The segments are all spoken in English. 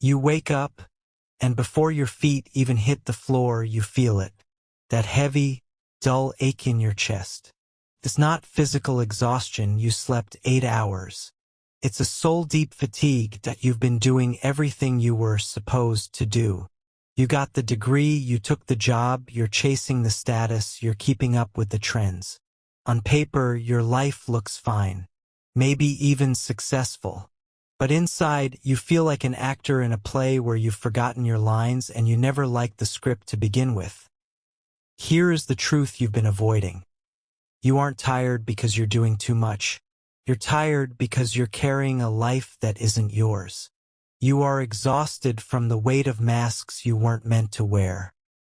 You wake up, and before your feet even hit the floor, you feel it. That heavy, dull ache in your chest. It's not physical exhaustion. You slept 8 hours. It's a soul-deep fatigue that you've been doing everything you were supposed to do. You got the degree, you took the job, you're chasing the status, you're keeping up with the trends. On paper, your life looks fine, maybe even successful. But inside, you feel like an actor in a play where you've forgotten your lines and you never liked the script to begin with. Here is the truth you've been avoiding. You aren't tired because you're doing too much. You're tired because you're carrying a life that isn't yours. You are exhausted from the weight of masks you weren't meant to wear.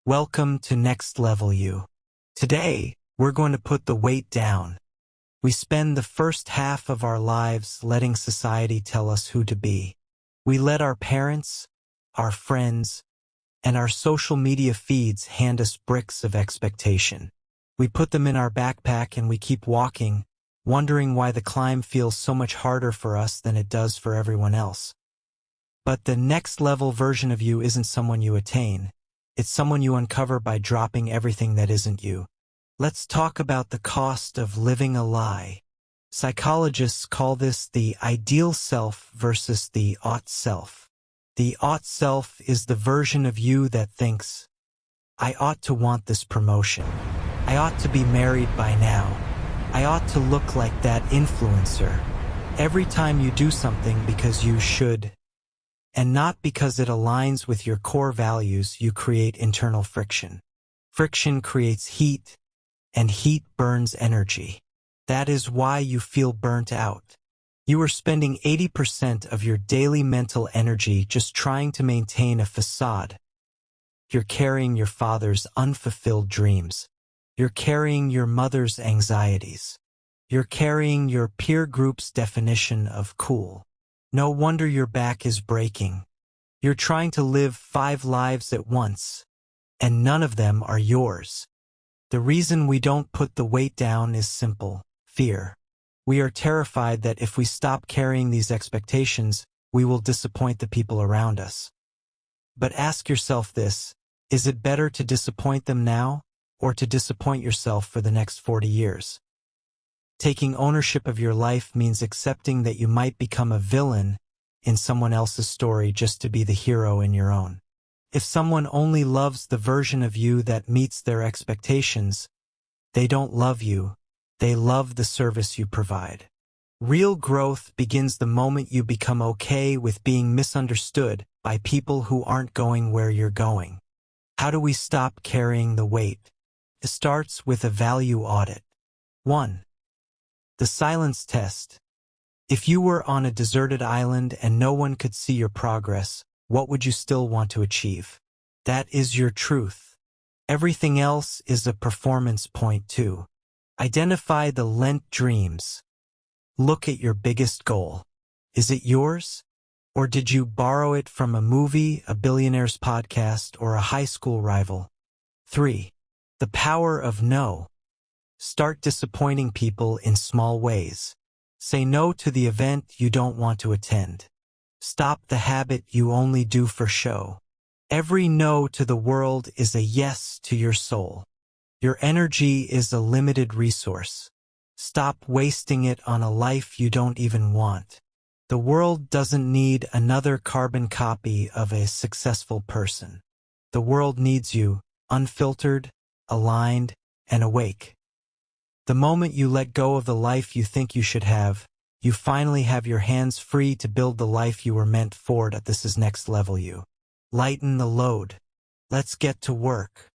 Welcome to Next Level You. Today, we're going to put the weight down. We spend the first half of our lives letting society tell us who to be. We let our parents, our friends, and our social media feeds hand us bricks of expectation. We put them in our backpack and we keep walking, wondering why the climb feels so much harder for us than it does for everyone else. But the next level version of you isn't someone you attain. It's someone you uncover by dropping everything that isn't you. Let's talk about the cost of living a lie. Psychologists call this the ideal self versus the ought self. The ought self is the version of you that thinks, I ought to want this promotion. I ought to be married by now. I ought to look like that influencer. Every time you do something because you should, and not because it aligns with your core values, you create internal friction. Friction creates heat, and heat burns energy. That is why you feel burnt out. You are spending 80% of your daily mental energy just trying to maintain a facade. You're carrying your father's unfulfilled dreams. You're carrying your mother's anxieties. You're carrying your peer group's definition of cool. No wonder your back is breaking. You're trying to live 5 lives at once, and none of them are yours. The reason we don't put the weight down is simple: fear. We are terrified that if we stop carrying these expectations, we will disappoint the people around us. But ask yourself this: is it better to disappoint them now, or to disappoint yourself for the next 40 years? Taking ownership of your life means accepting that you might become a villain in someone else's story just to be the hero in your own. If someone only loves the version of you that meets their expectations, they don't love you, they love the service you provide. Real growth begins the moment you become okay with being misunderstood by people who aren't going where you're going. How do we stop carrying the weight? It starts with a value audit. 1. The silence test. If you were on a deserted island and no one could see your progress, what would you still want to achieve? That is your truth. Everything else is a performance point too. Identify the lent dreams. Look at your biggest goal. Is it yours? Or did you borrow it from a movie, a billionaire's podcast, or a high school rival? 3. The power of no. Start disappointing people in small ways. Say no to the event you don't want to attend. Stop the habit you only do for show. Every no to the world is a yes to your soul. Your energy is a limited resource. Stop wasting it on a life you don't even want. The world doesn't need another carbon copy of a successful person. The world needs you, unfiltered, aligned, and awake. The moment you let go of the life you think you should have, you finally have your hands free to build the life you were meant for. This is Next Level You. Lighten the load. Let's get to work.